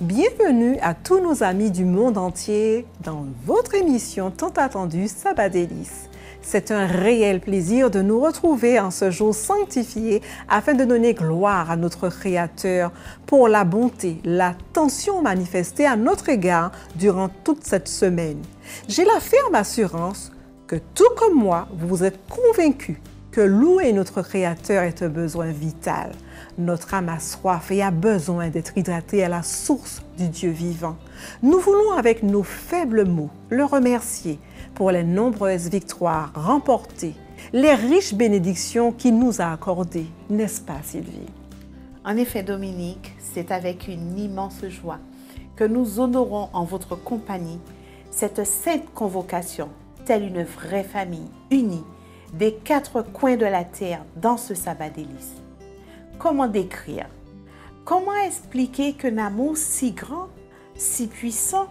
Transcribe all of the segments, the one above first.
Bienvenue à tous nos amis du monde entier dans votre émission tant attendue Sabbat Délices. C'est un réel plaisir de nous retrouver en ce jour sanctifié afin de donner gloire à notre Créateur pour la bonté, l'attention manifestée à notre égard durant toute cette semaine. J'ai la ferme assurance que tout comme moi, vous êtes convaincus que louer notre Créateur est un besoin vital. Notre âme a soif et a besoin d'être hydratée à la source du Dieu vivant. Nous voulons avec nos faibles mots le remercier pour les nombreuses victoires remportées, les riches bénédictions qu'il nous a accordées, n'est-ce pas Sylvie? En effet Dominique, c'est avec une immense joie que nous honorons en votre compagnie cette sainte convocation, telle une vraie famille unie des quatre coins de la terre dans ce sabbat délice. Comment décrire? Comment expliquer qu'un amour si grand, si puissant,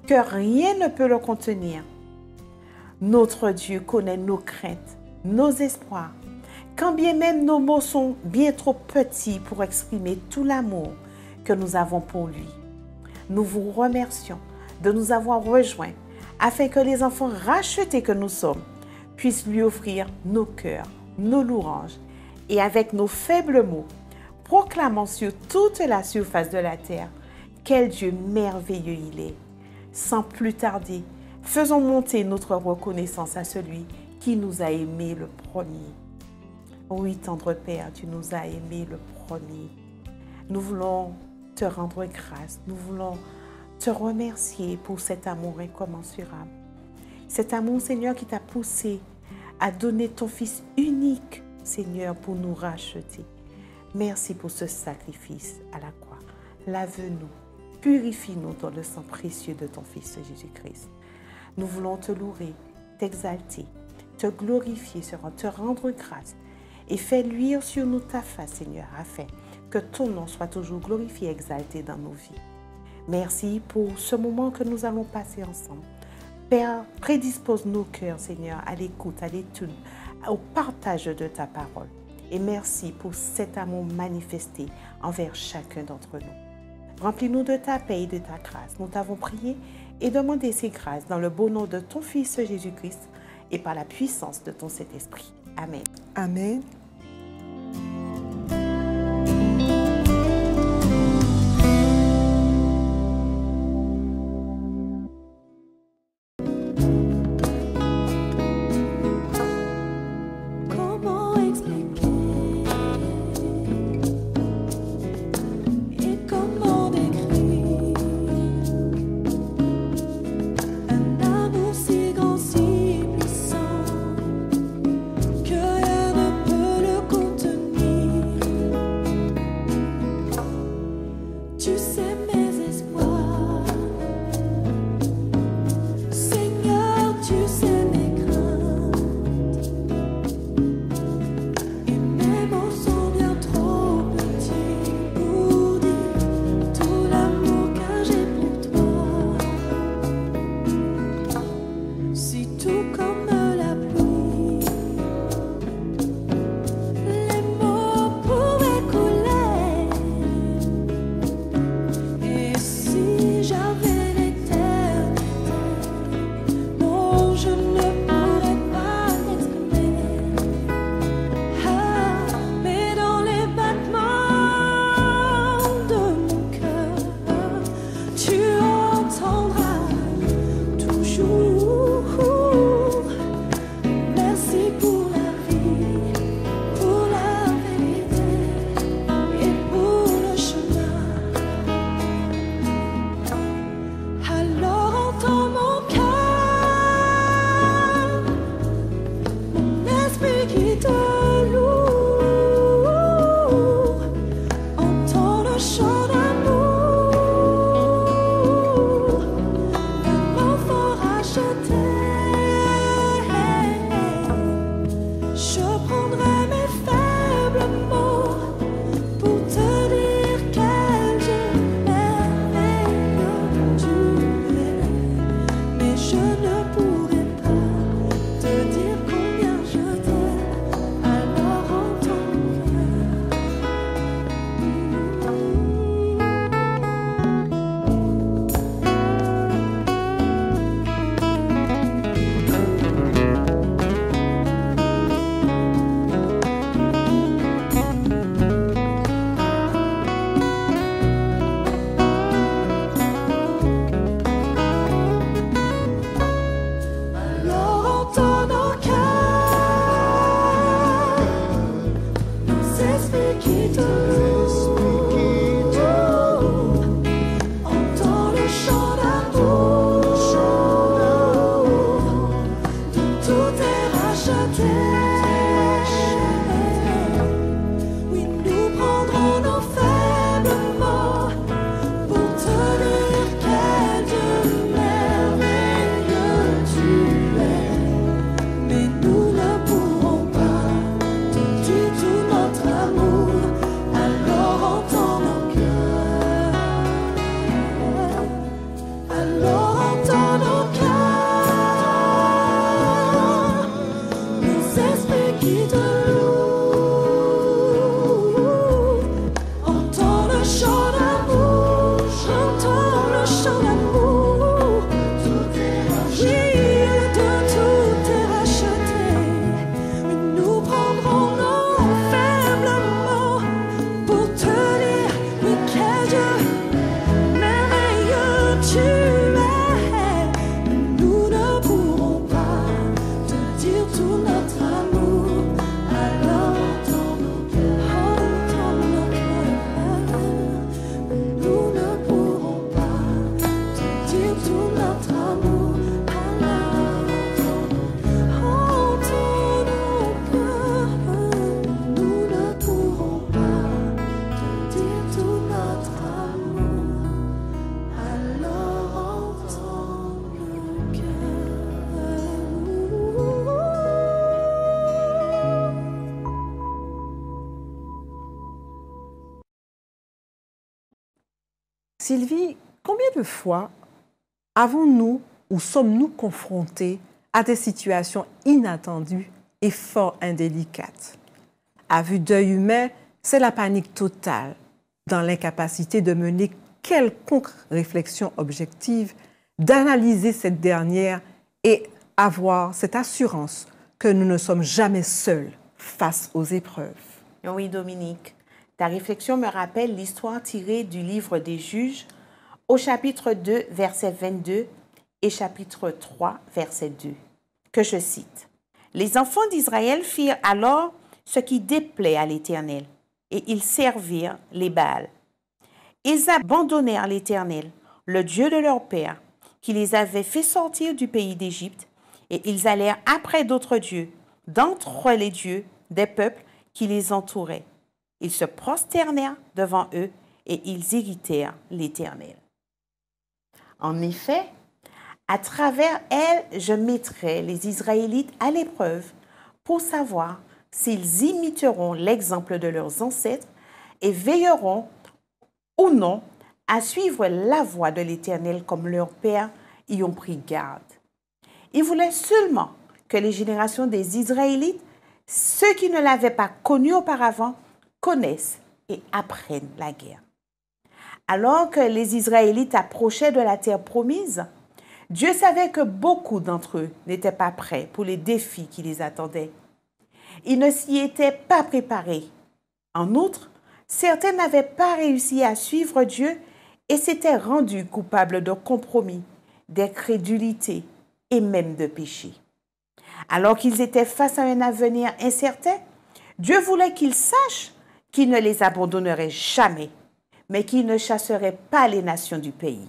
que rien ne peut le contenir? Notre Dieu connaît nos craintes, nos espoirs, quand bien même nos mots sont bien trop petits pour exprimer tout l'amour que nous avons pour lui. Nous vous remercions de nous avoir rejoints afin que les enfants rachetés que nous sommes puissent lui offrir nos cœurs, nos louanges et avec nos faibles mots, proclamons sur toute la surface de la terre quel Dieu merveilleux il est. Sans plus tarder, faisons monter notre reconnaissance à celui qui nous a aimés le premier. Oui, tendre Père, tu nous as aimés le premier. Nous voulons te rendre grâce, nous voulons te remercier pour cet amour incommensurable. Cet amour, Seigneur, qui t'a poussé à donner ton Fils unique, Seigneur, pour nous racheter. Merci pour ce sacrifice à la croix. Lave-nous, purifie-nous dans le sang précieux de ton Fils Jésus-Christ. Nous voulons te louer, t'exalter, te glorifier, te rendre grâce et fais luire sur nous ta face, Seigneur, afin que ton nom soit toujours glorifié et exalté dans nos vies. Merci pour ce moment que nous allons passer ensemble. Père, prédispose nos cœurs, Seigneur, à l'écoute, à l'étude, au partage de ta parole. Et merci pour cet amour manifesté envers chacun d'entre nous. Remplis-nous de ta paix et de ta grâce. Nous t'avons prié et demandé ces grâces dans le beau nom de ton Fils Jésus-Christ et par la puissance de ton Saint-Esprit. Amen. Amen. Que rien ne peut qui te loue, entends le chant d'amour, de tout est racheté. Oui, nous prendrons nos faibles mots pour te dire quel Dieu merveilleux tu es. Mais nous ne pourrons pas te dire tout notre amour, alors entends nos cœurs, alors entends nos cœurs, nos esprits qui te louent, entends le chant d'amour, j'entends le chant d'amour, tout est racheté, oui, de tout est racheté, mais nous prendrons nos faibles mots pour te dire, oui, quel Dieu merveilleux tu es, mais nous ne pourrons pas te dire tout notre amour, alors entends nos cœurs, mais nous ne pourrons pas te dire tout notre amour, alors entends nos cœurs, nous ne pourrons pas te dire tout notre amour, alors entends nos cœurs. Sylvie, combien de fois avons-nous ou sommes-nous confrontés à des situations inattendues et fort indélicates? À vue d'œil humain, c'est la panique totale, dans l'incapacité de mener quelconque réflexion objective, d'analyser cette dernière et avoir cette assurance que nous ne sommes jamais seuls face aux épreuves. Oui, Dominique, ta réflexion me rappelle l'histoire tirée du livre des Juges au chapitre 2, verset 22 et chapitre 3, verset 2, que je cite. « Les enfants d'Israël firent alors ce qui déplaît à l'Éternel, et ils servirent les Baals. Ils abandonnèrent l'Éternel, le Dieu de leur père, qui les avait fait sortir du pays d'Égypte, et ils allèrent après d'autres dieux, d'entre les dieux des peuples qui les entouraient. Ils se prosternèrent devant eux et ils irritèrent l'Éternel. » En effet, à travers elle, je mettrai les Israélites à l'épreuve pour savoir s'ils imiteront l'exemple de leurs ancêtres et veilleront ou non à suivre la voie de l'Éternel comme leurs pères y ont pris garde. Il voulait seulement que les générations des Israélites, ceux qui ne l'avaient pas connu auparavant, connaissent et apprennent la guerre. Alors que les Israélites approchaient de la terre promise, Dieu savait que beaucoup d'entre eux n'étaient pas prêts pour les défis qui les attendaient. Ils ne s'y étaient pas préparés. En outre, certains n'avaient pas réussi à suivre Dieu et s'étaient rendus coupables de compromis, d'incrédulité et même de péché. Alors qu'ils étaient face à un avenir incertain, Dieu voulait qu'ils sachent qu'il ne les abandonnerait jamais, mais qu'il ne chasserait pas les nations du pays.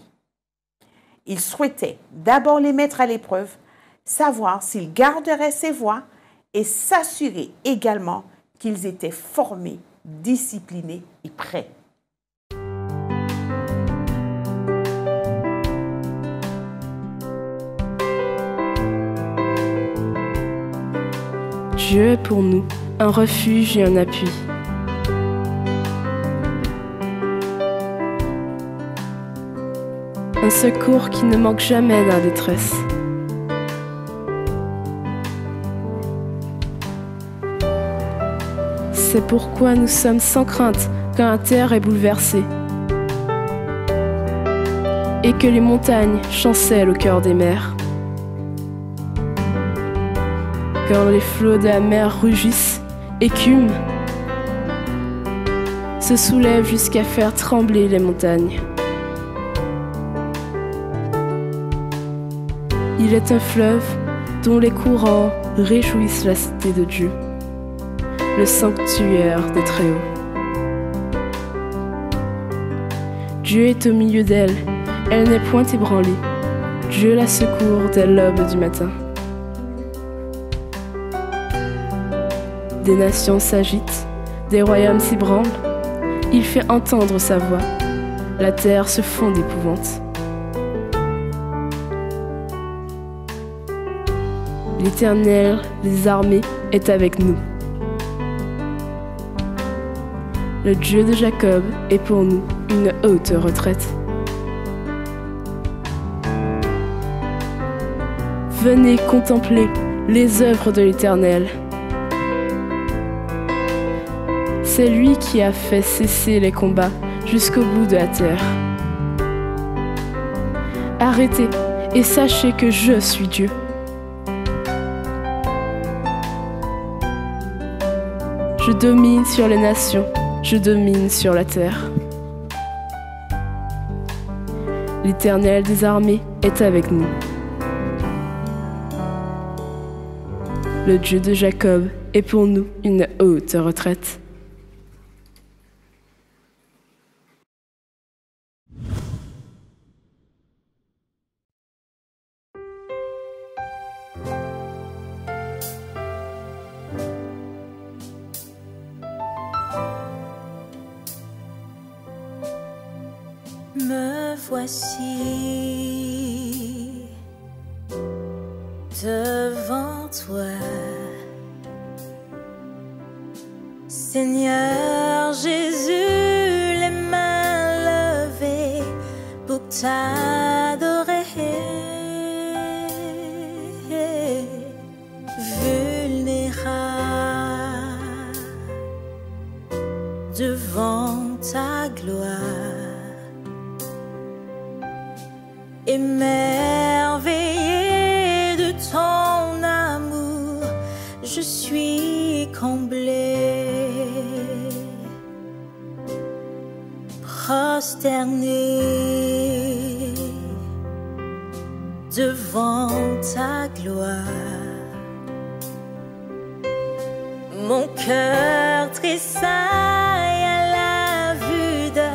Il souhaitait d'abord les mettre à l'épreuve, savoir s'ils garderaient ses voies et s'assurer également qu'ils étaient formés, disciplinés et prêts. Dieu est pour nous un refuge et un appui. Un secours qui ne manque jamais dans la détresse. C'est pourquoi nous sommes sans crainte quand la terre est bouleversée et que les montagnes chancellent au cœur des mers. Quand les flots de la mer rugissent, écument, se soulèvent jusqu'à faire trembler les montagnes. Il est un fleuve dont les courants réjouissent la cité de Dieu, le sanctuaire des Très-Hauts. Dieu est au milieu d'elle, elle n'est point ébranlée. Dieu la secourt dès l'aube du matin. Des nations s'agitent, des royaumes s'ébranlent. Il fait entendre sa voix. La terre se fond d'épouvante. L'Éternel des armées est avec nous. Le Dieu de Jacob est pour nous une haute retraite. Venez contempler les œuvres de l'Éternel. C'est lui qui a fait cesser les combats jusqu'au bout de la terre. Arrêtez et sachez que je suis Dieu. Je domine sur les nations, je domine sur la terre. L'Éternel des armées est avec nous. Le Dieu de Jacob est pour nous une haute retraite. Me voici devant toi, Seigneur Jésus, les mains levées pour t'adorer, vulnérable devant ta gloire. Émerveillé de ton amour, je suis comblé, prosterné devant ta gloire. Mon cœur tressaille à la vue de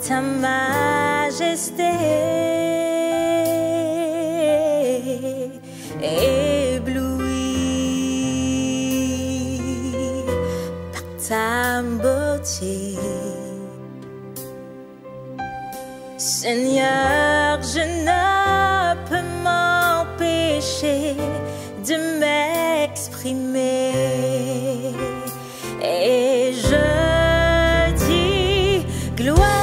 ta majesté. Ébloui par ta beauté, Seigneur, je ne peux m'empêcher de m'exprimer et je dis gloire.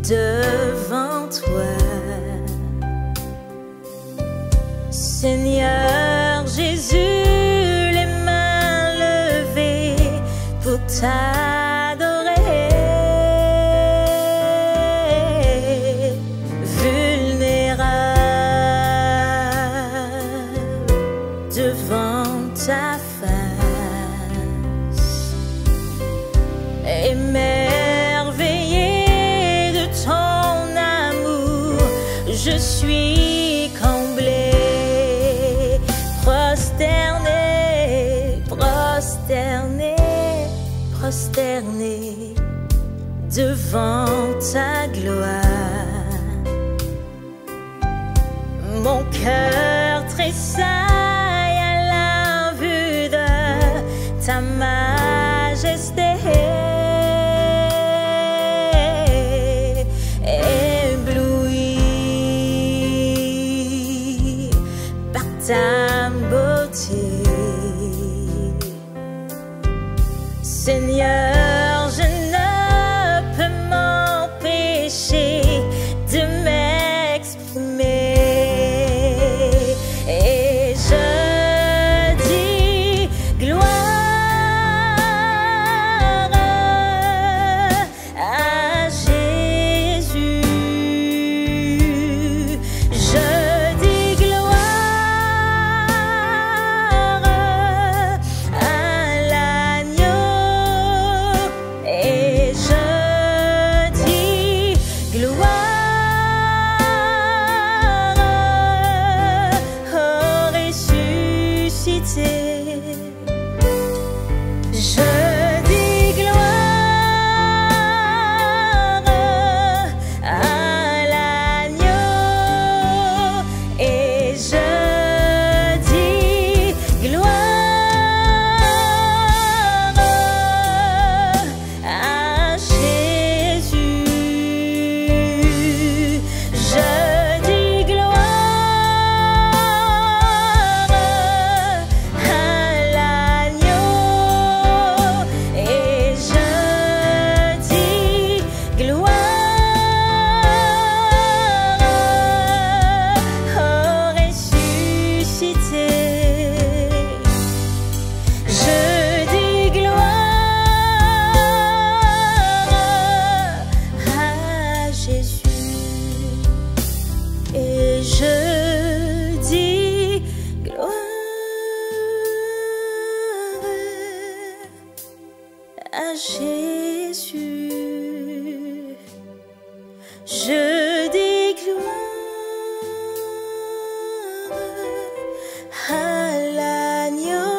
Devant toi, Seigneur Jésus, les mains levées pour t'adorer, vulnérable devant ta face, émerveillé de ton amour, je suis comblé, prosterné, prosterné, prosterné devant ta gloire. Mon cœur tressaille à la vue de ta majesté. Ébloui par ta beauté, Seigneur, je ne peux à Jésus. Je dis gloire à l'agneau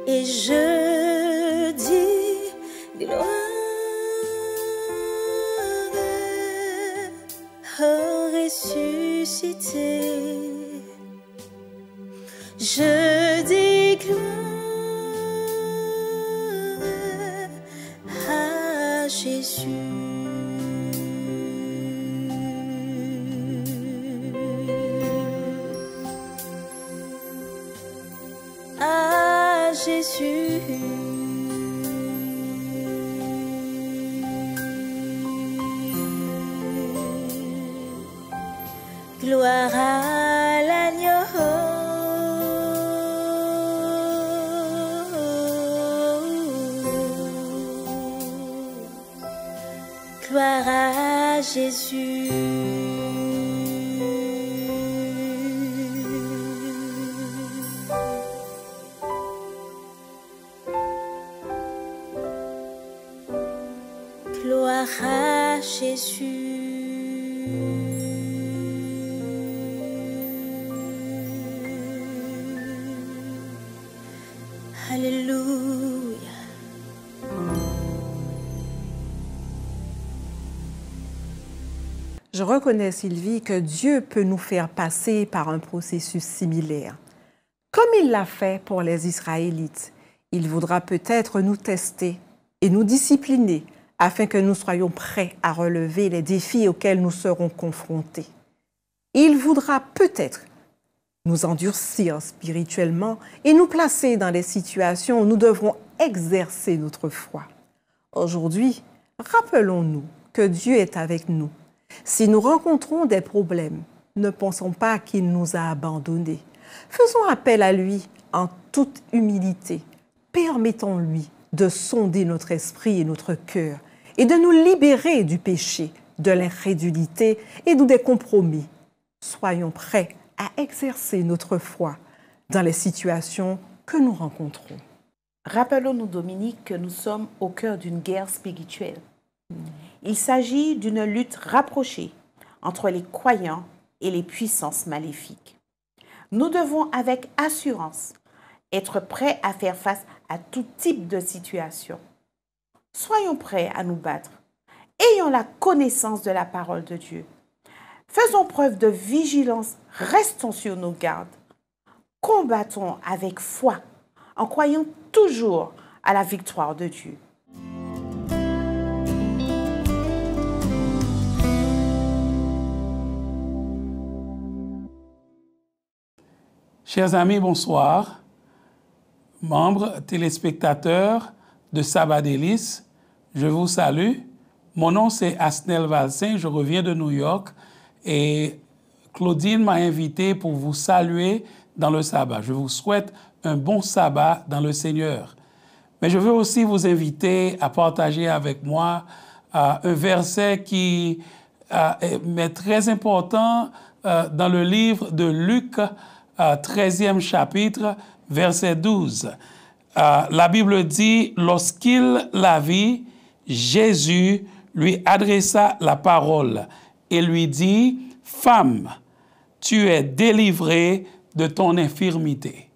et je dis gloire au ressuscité. Je dis gloire à Jésus. À Jésus. Gloire à l'agneau. Gloire à Jésus. Gloire à Jésus. Alléluia. Je reconnais, Sylvie, que Dieu peut nous faire passer par un processus similaire. Comme il l'a fait pour les Israélites, il voudra peut-être nous tester et nous discipliner afin que nous soyons prêts à relever les défis auxquels nous serons confrontés. Il voudra peut-être nous endurcir spirituellement et nous placer dans des situations où nous devrons exercer notre foi. Aujourd'hui, rappelons-nous que Dieu est avec nous. Si nous rencontrons des problèmes, ne pensons pas qu'il nous a abandonnés. Faisons appel à lui en toute humilité. Permettons-lui de sonder notre esprit et notre cœur et de nous libérer du péché, de l'incrédulité et des compromis. Soyons prêts à exercer notre foi dans les situations que nous rencontrons. Rappelons-nous, Dominique, que nous sommes au cœur d'une guerre spirituelle. Il s'agit d'une lutte rapprochée entre les croyants et les puissances maléfiques. Nous devons avec assurance être prêts à faire face à tout type de situation. Soyons prêts à nous battre. Ayons la connaissance de la parole de Dieu. Faisons preuve de vigilance, restons sur nos gardes. Combattons avec foi en croyant toujours à la victoire de Dieu. Chers amis, bonsoir. Membres, téléspectateurs de Sabbat Délices, je vous salue. Mon nom c'est Asnel Valsin, je reviens de New York et Claudine m'a invité pour vous saluer dans le sabbat. Je vous souhaite un bon sabbat dans le Seigneur. Mais je veux aussi vous inviter à partager avec moi un verset qui est très important dans le livre de Luc, 13e chapitre, verset 12. La Bible dit, lorsqu'il la vit, Jésus lui adressa la parole et lui dit, « Femme, tu es délivrée de ton infirmité. »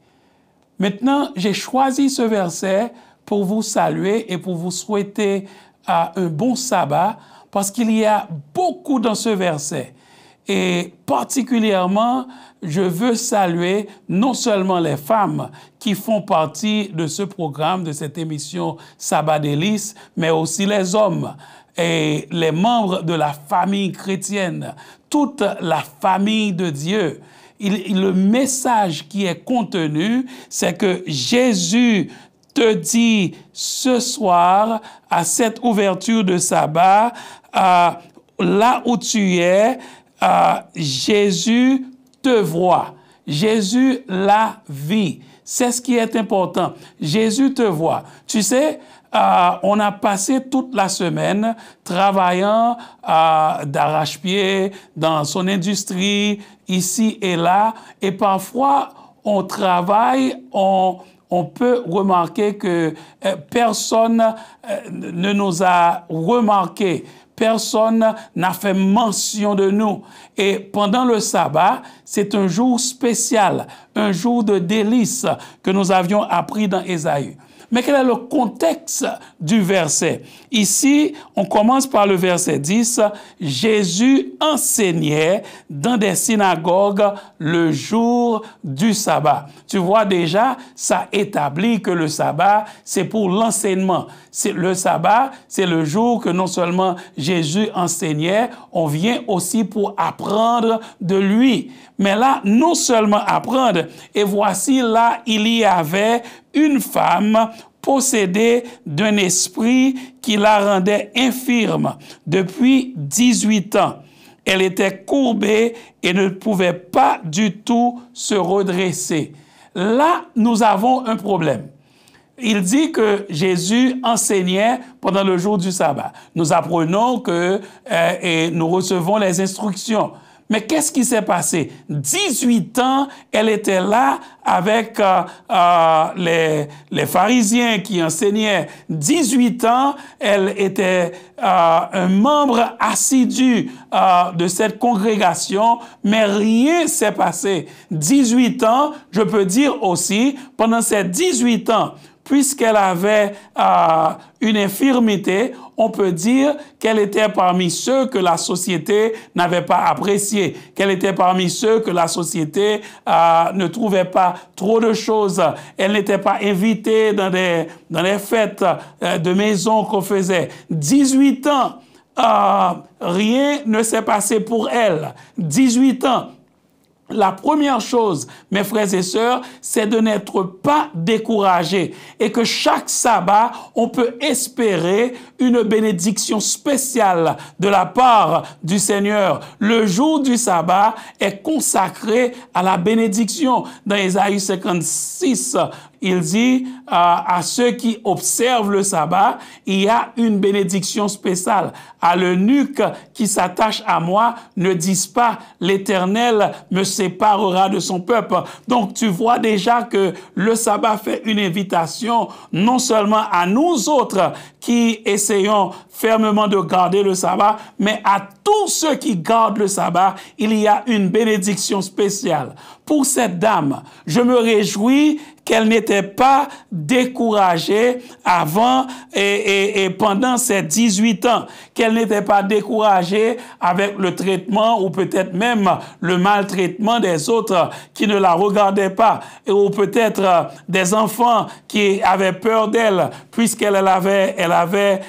Maintenant, j'ai choisi ce verset pour vous saluer et pour vous souhaiter un bon sabbat parce qu'il y a beaucoup dans ce verset. Et particulièrement, je veux saluer non seulement les femmes qui font partie de ce programme, de cette émission Sabbat Délices, mais aussi les hommes et les membres de la famille chrétienne, toute la famille de Dieu. Le message qui est contenu, c'est que Jésus te dit ce soir, à cette ouverture de sabbat, là où tu es, Jésus te voit. Jésus la vit. C'est ce qui est important. Jésus te voit. Tu sais, on a passé toute la semaine travaillant d'arrache-pied dans son industrie, ici et là. Et parfois, on travaille, on on peut remarquer que personne ne nous a remarqué. Personne n'a fait mention de nous. Et pendant le sabbat, c'est un jour spécial, un jour de délice que nous avions appris dans Ésaïe. Mais quel est le contexte du verset? Ici, on commence par le verset 10. Jésus enseignait dans des synagogues le jour du sabbat. Tu vois déjà, ça établit que le sabbat, c'est pour l'enseignement. Le sabbat, c'est le jour que non seulement Jésus enseignait, on vient aussi pour apprendre de lui. Mais là, non seulement apprendre, et voici là, il y avait une femme possédée d'un esprit qui la rendait infirme depuis 18 ans. Elle était courbée et ne pouvait pas du tout se redresser. Là, nous avons un problème. Il dit que Jésus enseignait pendant le jour du sabbat. Nous apprenons que et nous recevons les instructions. Mais qu'est-ce qui s'est passé? 18 ans, elle était là avec les pharisiens qui enseignaient. 18 ans, elle était un membre assidu de cette congrégation, mais rien s'est passé. 18 ans, je peux dire aussi, pendant ces 18 ans, puisqu'elle avait une infirmité, on peut dire qu'elle était parmi ceux que la société n'avait pas appréciés, qu'elle était parmi ceux que la société ne trouvait pas trop de choses. Elle n'était pas invitée dans des fêtes de maison qu'on faisait. 18 ans, rien ne s'est passé pour elle. 18 ans. La première chose, mes frères et sœurs, c'est de n'être pas découragé et que chaque sabbat, on peut espérer une bénédiction spéciale de la part du Seigneur. Le jour du sabbat est consacré à la bénédiction. Dans Ésaïe 56, il dit à ceux qui observent le sabbat, il y a une bénédiction spéciale. À l'eunuque qui s'attache à moi, ne dise pas l'Éternel me séparera de son peuple. Donc tu vois déjà que le sabbat fait une invitation non seulement à nous autres qui essayons fermement de garder le sabbat, mais à tous ceux qui gardent le sabbat, il y a une bénédiction spéciale. Pour cette dame, je me réjouis qu'elle n'était pas découragée avant et pendant ses 18 ans, qu'elle n'était pas découragée avec le traitement ou peut-être même le maltraitement des autres qui ne la regardaient pas, ou peut-être des enfants qui avaient peur d'elle puisqu'elle avait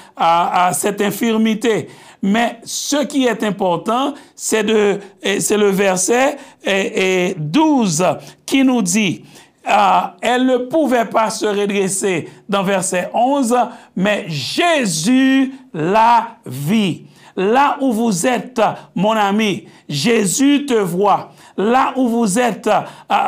cette infirmité. Mais ce qui est important, c'est le verset 12 qui nous dit elle ne pouvait pas se redresser dans verset 11, mais Jésus la vit. Là où vous êtes, mon ami, Jésus te voit. Là où vous êtes,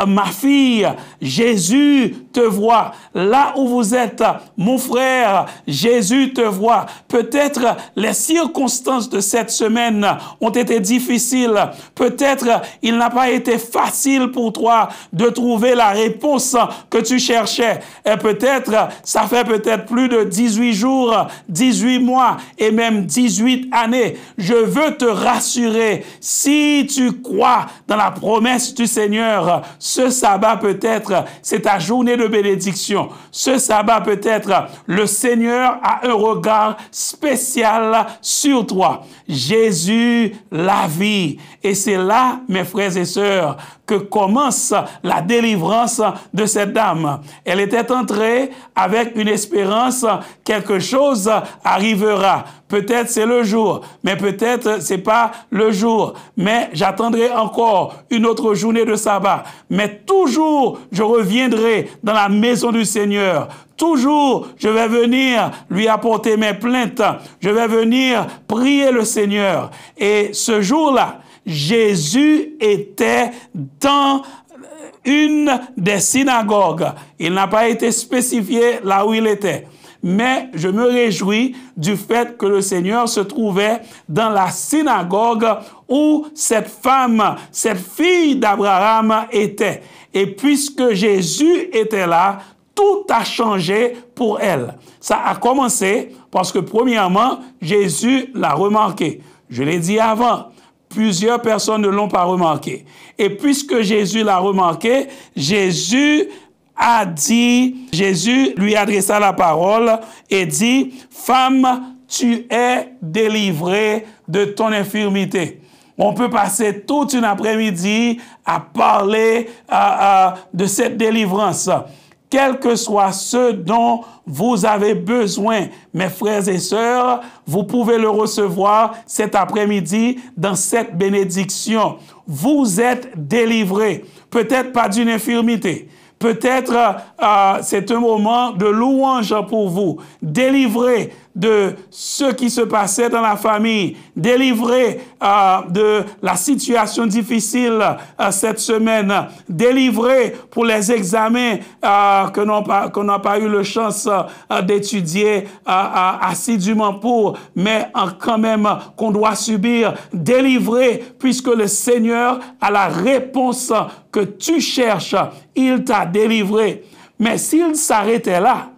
ma fille, Jésus te voit. Là où vous êtes, mon frère, Jésus te voit. Peut-être les circonstances de cette semaine ont été difficiles. Peut-être il n'a pas été facile pour toi de trouver la réponse que tu cherchais. Et peut-être, ça fait peut-être plus de 18 jours, 18 mois et même 18 années. Je veux te rassurer, si tu crois dans la promesse du Seigneur, ce sabbat peut-être, c'est ta journée de bénédiction. Ce sabbat peut-être, le Seigneur a un regard spécial sur toi. Jésus la vit. Et c'est là, mes frères et sœurs, que commence la délivrance de cette dame. Elle était entrée avec une espérance, quelque chose arrivera. Peut-être c'est le jour, mais peut-être c'est pas le jour. Mais j'attendrai encore une autre journée de sabbat. Mais toujours, je reviendrai dans la maison du Seigneur. Toujours, je vais venir lui apporter mes plaintes. Je vais venir prier le Seigneur. Et ce jour-là, Jésus était dans une des synagogues. Il n'a pas été spécifié là où il était. Mais je me réjouis du fait que le Seigneur se trouvait dans la synagogue où cette femme, cette fille d'Abraham était. Et puisque Jésus était là, tout a changé pour elle. Ça a commencé parce que premièrement, Jésus l'a remarqué. Je l'ai dit avant, plusieurs personnes ne l'ont pas remarqué. Et puisque Jésus l'a remarqué, Jésus lui adressa la parole et dit, « Femme, tu es délivrée de ton infirmité. » On peut passer toute une après-midi à parler de cette délivrance. Quel que soit ce dont vous avez besoin, mes frères et sœurs, vous pouvez le recevoir cet après-midi dans cette bénédiction. Vous êtes délivrés, peut-être pas d'une infirmité. Peut-être c'est un moment de louange pour vous. Délivré de ce qui se passait dans la famille. Délivré de la situation difficile cette semaine. Délivré pour les examens qu'on n'a pas eu la chance d'étudier assidûment pour, mais quand même qu'on doit subir. Délivré puisque le Seigneur a la réponse que tu cherches. Il t'a délivré. Mais s'il s'arrêtait là,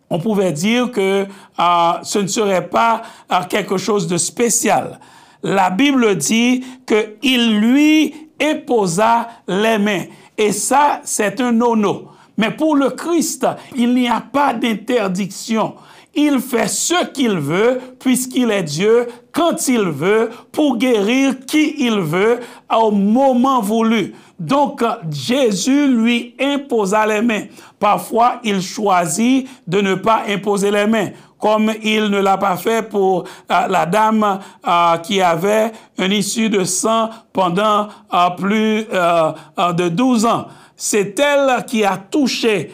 on pouvait dire que ce ne serait pas quelque chose de spécial. La Bible dit qu'il lui imposa les mains. Et ça, c'est un no-no. Mais pour le Christ, il n'y a pas d'interdiction. Il fait ce qu'il veut, puisqu'il est Dieu, quand il veut, pour guérir qui il veut, au moment voulu. Donc, Jésus lui imposa les mains. Parfois, il choisit de ne pas imposer les mains, comme il ne l'a pas fait pour la dame qui avait une issue de sang pendant plus de 12 ans. C'est elle qui a touché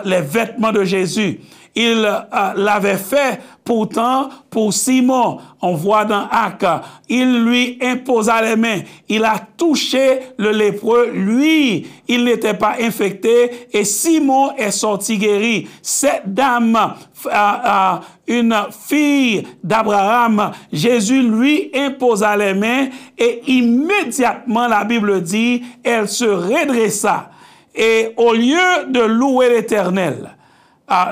les vêtements de Jésus. Il l'avait fait pourtant pour Simon. On voit dans Actes, il lui imposa les mains. Il a touché le lépreux. Lui, il n'était pas infecté et Simon est sorti guéri. Cette dame, une fille d'Abraham, Jésus lui imposa les mains et immédiatement, la Bible dit, elle se redressa. Et au lieu de louer l'Éternel,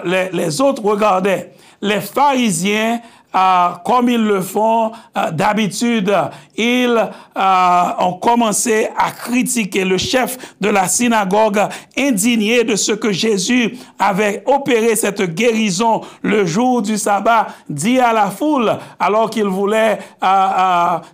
les autres regardaient. Les pharisiens, comme ils le font d'habitude, ils ont commencé à critiquer le chef de la synagogue, indigné de ce que Jésus avait opéré cette guérison le jour du sabbat, dit à la foule, alors qu'il voulait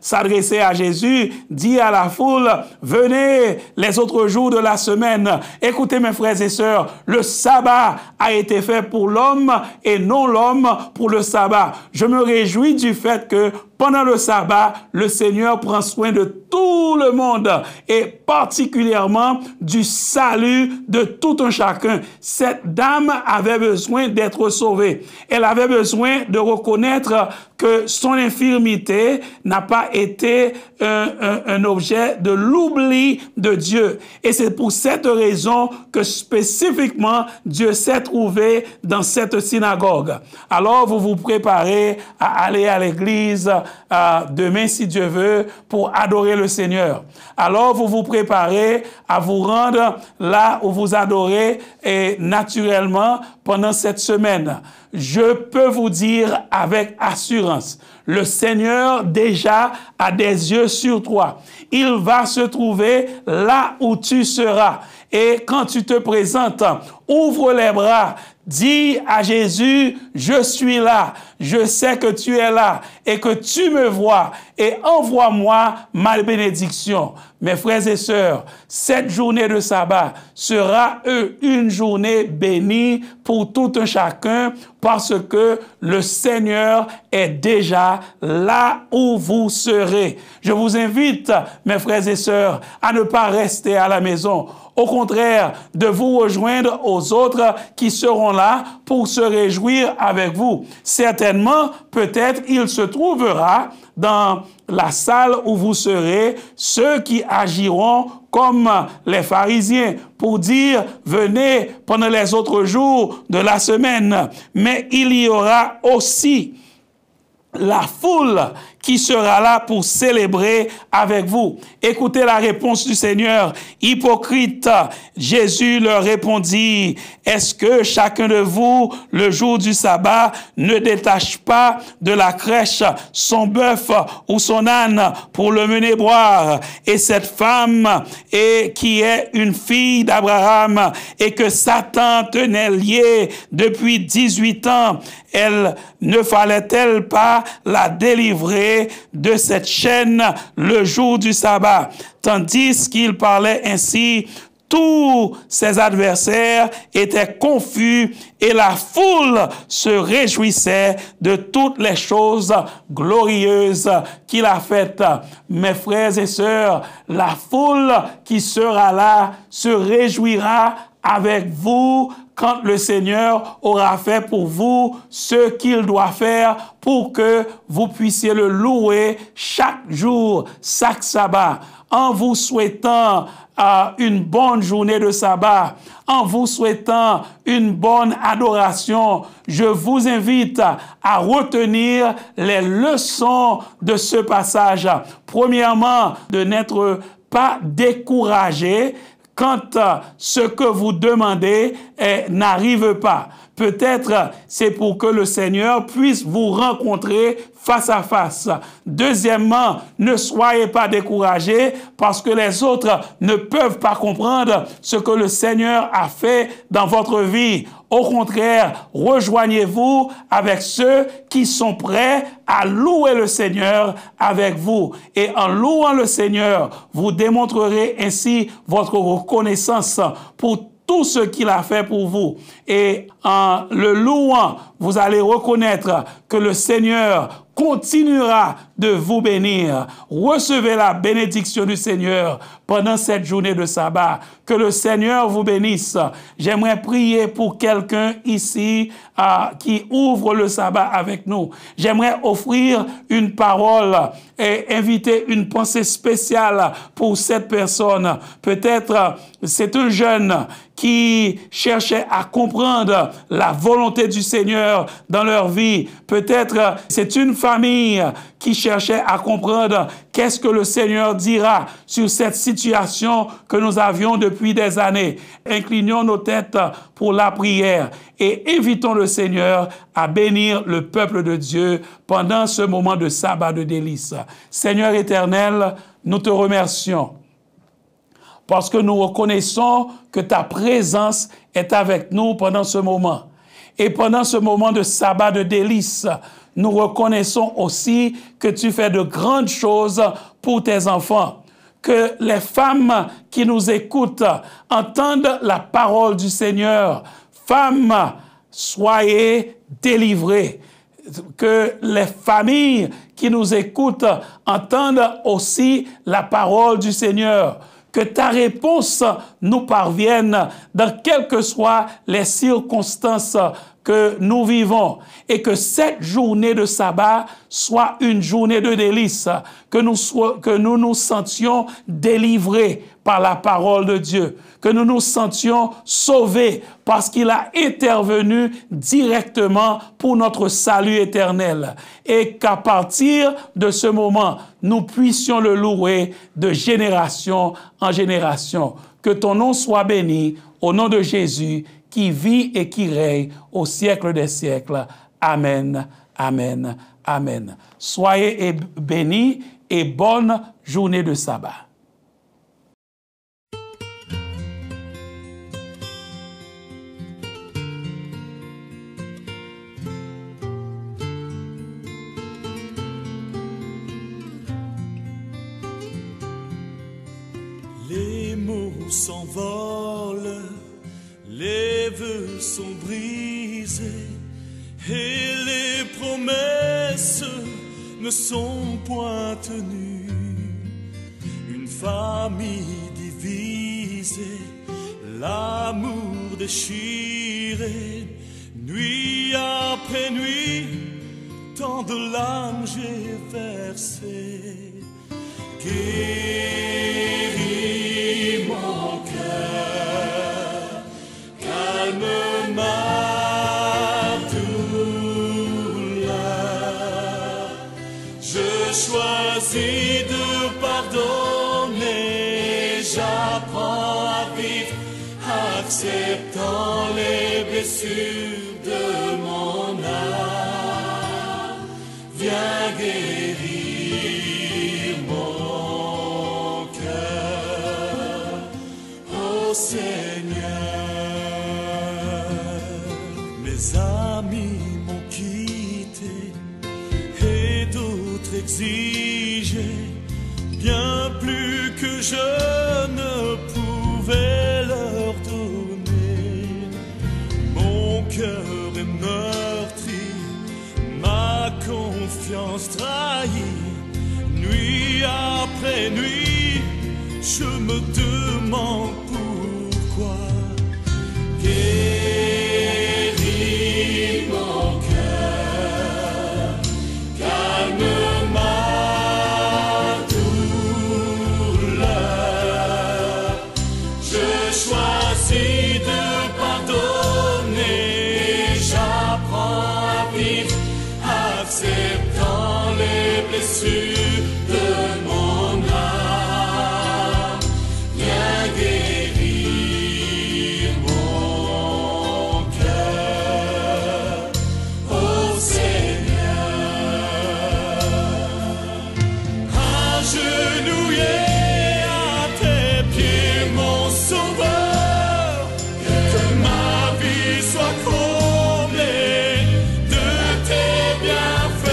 s'adresser à Jésus, dit à la foule, venez les autres jours de la semaine. Écoutez mes frères et sœurs, le sabbat a été fait pour l'homme et non l'homme pour le sabbat. Je me réjouis du fait que pendant le sabbat, le Seigneur prend soin de tout le monde et particulièrement du salut de tout un chacun. Cette dame avait besoin d'être sauvée. Elle avait besoin de reconnaître que son infirmité n'a pas été un objet de l'oubli de Dieu. Et c'est pour cette raison que spécifiquement Dieu s'est trouvé dans cette synagogue. Alors vous vous préparez à aller à l'église demain si Dieu veut pour adorer le Seigneur. Alors vous vous préparez à vous rendre là où vous adorez et naturellement pendant cette semaine. Je peux vous dire avec assurance, le Seigneur déjà a des yeux sur toi. Il va se trouver là où tu seras. Et quand tu te présentes, ouvre les bras, dis à Jésus, je suis là, je sais que tu es là et que tu me vois et envoie-moi ma bénédiction. Mes frères et sœurs, cette journée de sabbat sera une journée bénie pour tout un chacun parce que le Seigneur est déjà là où vous serez. Je vous invite, mes frères et sœurs, à ne pas rester à la maison. Au contraire, de vous rejoindre aux autres qui seront là pour se réjouir avec vous. Certainement, peut-être, il se trouvera dans la salle où vous serez ceux qui agiront comme les pharisiens pour dire « venez pendant les autres jours de la semaine ». Mais il y aura aussi la foule qui sera là pour célébrer avec vous. Écoutez la réponse du Seigneur. Hypocrite, Jésus leur répondit, est-ce que chacun de vous, le jour du sabbat, ne détache pas de la crèche son bœuf ou son âne pour le mener boire? Et cette femme qui est une fille d'Abraham et que Satan tenait liée depuis 18 ans, elle ne fallait-elle pas la délivrer de cette chaîne le jour du sabbat? Tandis qu'il parlait ainsi, tous ses adversaires étaient confus et la foule se réjouissait de toutes les choses glorieuses qu'il a faites. Mes frères et sœurs, la foule qui sera là se réjouira avec vous quand le Seigneur aura fait pour vous ce qu'il doit faire pour que vous puissiez le louer chaque jour, chaque sabbat. En vous souhaitant une bonne journée de sabbat, en vous souhaitant une bonne adoration, je vous invite à retenir les leçons de ce passage. Premièrement, de n'être pas découragé quand ce que vous demandez n'arrive pas. Peut-être c'est pour que le Seigneur puisse vous rencontrer face à face. Deuxièmement, ne soyez pas découragés parce que les autres ne peuvent pas comprendre ce que le Seigneur a fait dans votre vie. Au contraire, rejoignez-vous avec ceux qui sont prêts à louer le Seigneur avec vous. Et en louant le Seigneur, vous démontrerez ainsi votre reconnaissance pour tout ce qu'il a fait pour vous. Et en le louant, vous allez reconnaître que le Seigneur continuera de vous bénir. Recevez la bénédiction du Seigneur pendant cette journée de sabbat. Que le Seigneur vous bénisse. J'aimerais prier pour quelqu'un ici qui ouvre le sabbat avec nous. J'aimerais offrir une parole et inviter une pensée spéciale pour cette personne. Peut-être c'est un jeune qui cherchait à comprendre la volonté du Seigneur dans leur vie. Peut-être c'est une famille qui cherchait à comprendre qu'est-ce que le Seigneur dira sur cette situation que nous avions depuis des années. Inclinons nos têtes pour la prière et invitons le Seigneur à bénir le peuple de Dieu pendant ce moment de sabbat de délices. Seigneur éternel, nous te remercions parce que nous reconnaissons que ta présence est avec nous pendant ce moment. Et pendant ce moment de sabbat de délices, nous reconnaissons aussi que tu fais de grandes choses pour tes enfants. Que les femmes qui nous écoutent entendent la parole du Seigneur. Femmes, soyez délivrées. Que les familles qui nous écoutent entendent aussi la parole du Seigneur. Que ta réponse nous parvienne dans quelles que soient les circonstances que nous vivons et que cette journée de sabbat soit une journée de délices, que nous nous sentions délivrés par la parole de Dieu, que nous nous sentions sauvés parce qu'il a intervenu directement pour notre salut éternel et qu'à partir de ce moment, nous puissions le louer de génération en génération. Que ton nom soit béni au nom de Jésus qui vit et qui règne au siècle des siècles. Amen, amen, amen. Soyez bénis et bonne journée de sabbat. Les mots s'envolent, les vœux sont brisés et les promesses ne sont point tenues. Une famille divisée, l'amour déchiré, nuit après nuit, tant de larmes j'ai versé. Guéris mon cœur, calme ma douleur. Je choisis de pardonner, j'apprends à vivre, acceptant les blessures de mon âme. Viens guérir mon cœur, ô Seigneur. Mes amis m'ont quitté et d'autres exigé bien plus que je ne pouvais leur donner. Mon cœur est meurtri, ma confiance trahie. Nuit après nuit, je me demande pourquoi. Guéris mon cœur, calme ma douleur. Je choisis de pardonner, j'apprends à vivre, acceptant les blessures de mon âme. Viens guérir mon cœur, ô Seigneur. Agenouillé à tes pieds, mon Sauveur, que ma vie soit comblée de tes bienfaits.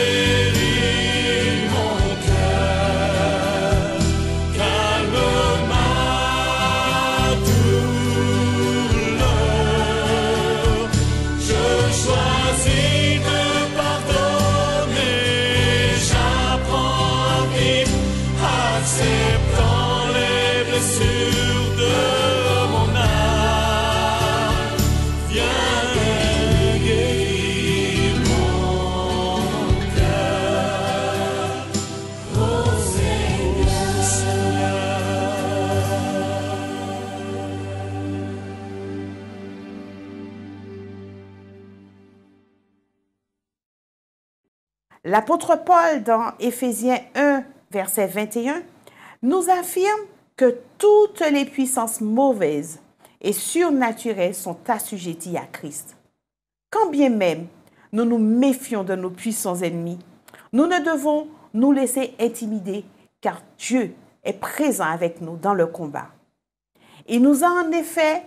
Guéris mon cœur, calme ma douleur. Je choisis de pardonner, j'apprends à vivre, acceptant les blessures de mon âme. Viens guérir mon cœur, ô Seigneur. L'apôtre Paul, dans Éphésiens 1, verset 21, nous affirme que toutes les puissances mauvaises et surnaturelles sont assujetties à Christ. Quand bien même nous nous méfions de nos puissants ennemis, nous ne devons nous laisser intimider, car Dieu est présent avec nous dans le combat. Il nous a en effet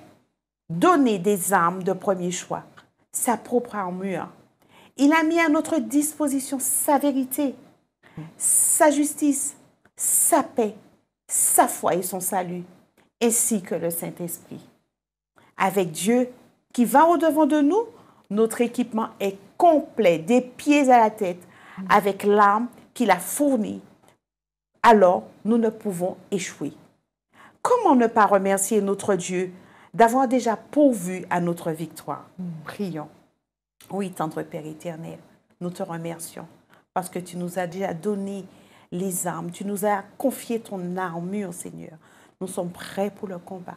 donné des armes de premier choix, sa propre armure. Il a mis à notre disposition sa vérité, sa justice, sa paix, sa foi et son salut, ainsi que le Saint-Esprit. Avec Dieu qui va au-devant de nous, notre équipement est complet, des pieds à la tête, avec l'arme qu'il a fournie. Alors, nous ne pouvons échouer. Comment ne pas remercier notre Dieu d'avoir déjà pourvu à notre victoire? Prions. Oui, tendre Père éternel, nous te remercions parce que tu nous as déjà donné les armes, tu nous as confié ton armure, Seigneur. Nous sommes prêts pour le combat.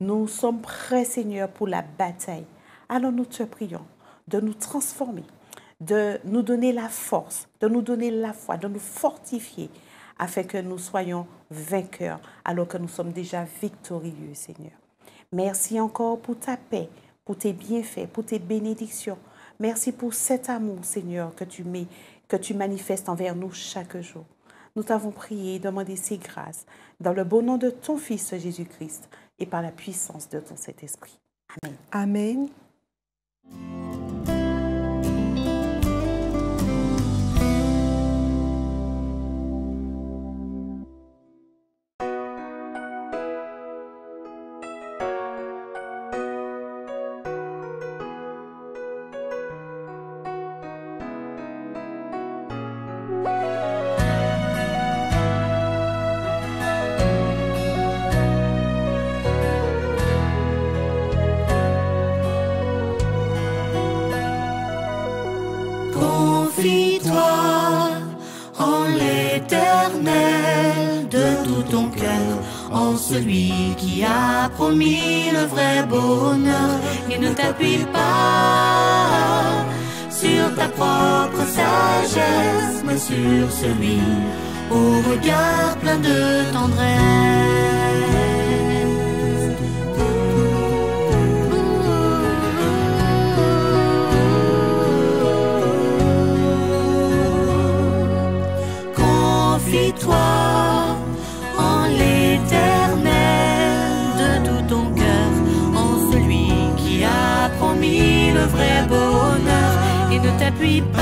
Nous sommes prêts, Seigneur, pour la bataille. Alors nous te prions de nous transformer, de nous donner la force, de nous donner la foi, de nous fortifier afin que nous soyons vainqueurs alors que nous sommes déjà victorieux, Seigneur. Merci encore pour ta paix, pour tes bienfaits, pour tes bénédictions. Merci pour cet amour, Seigneur, que tu manifestes envers nous chaque jour. Nous t'avons prié et demandé ces grâces dans le beau nom de ton Fils Jésus-Christ et par la puissance de ton Saint-Esprit. Amen. Amen. Confie-toi en l'Éternel de tout ton cœur, en celui qui a promis le vrai bonheur. Et ne t'appuie pas sur ta propre sagesse, mais sur celui au regard plein de tendresse. Confie-toi en l'Éternel de tout ton cœur, en celui qui a promis le vrai bonheur. Et ne t'appuie pas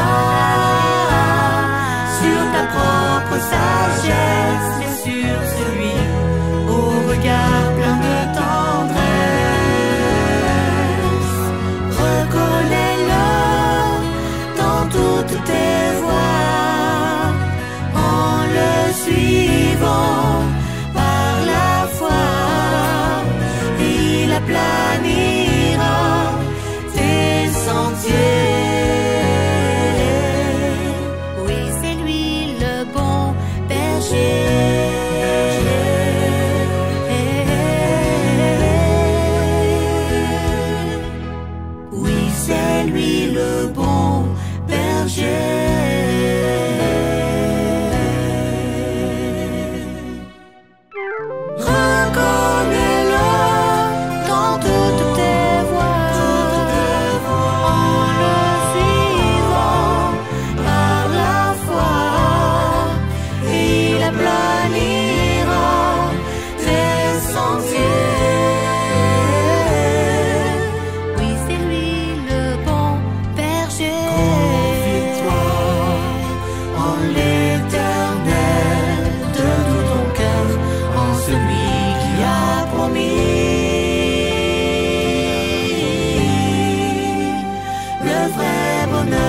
sur ta propre sagesse, mais sur celui au regard plein de tendresse. Reconnais-le dans toutes tes voies, en le suivant par la foi. Il aplanira tes sentiers. Oui, c'est lui le bon berger. Reconnais-le dans toutes tes voies, en le suivant par la foi. Il aplanira tes sentiers. Oui, c'est lui le bon berger. Confie-toi en l'Éternel de tout ton cœur, en celui qui a promis le vrai bonheur.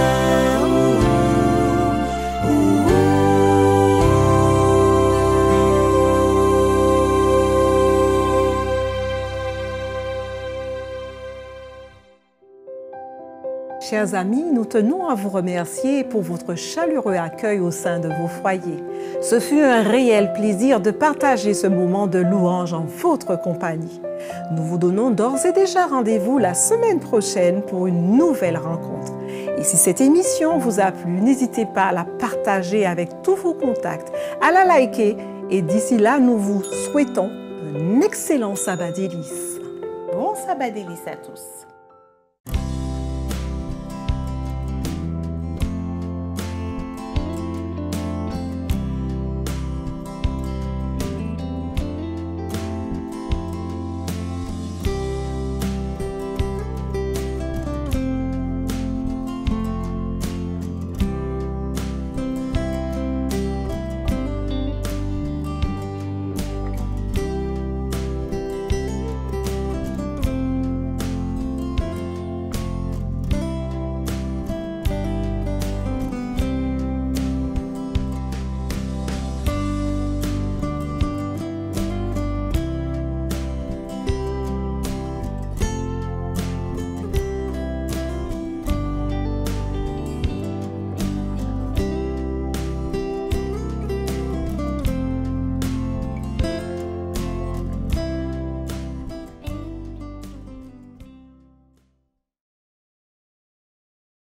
Chers amis, nous tenons à vous remercier pour votre chaleureux accueil au sein de vos foyers. Ce fut un réel plaisir de partager ce moment de louange en votre compagnie. Nous vous donnons d'ores et déjà rendez-vous la semaine prochaine pour une nouvelle rencontre. Et si cette émission vous a plu, n'hésitez pas à la partager avec tous vos contacts, à la liker. Et d'ici là, nous vous souhaitons un excellent sabbat délice. Bon sabbat délice à tous.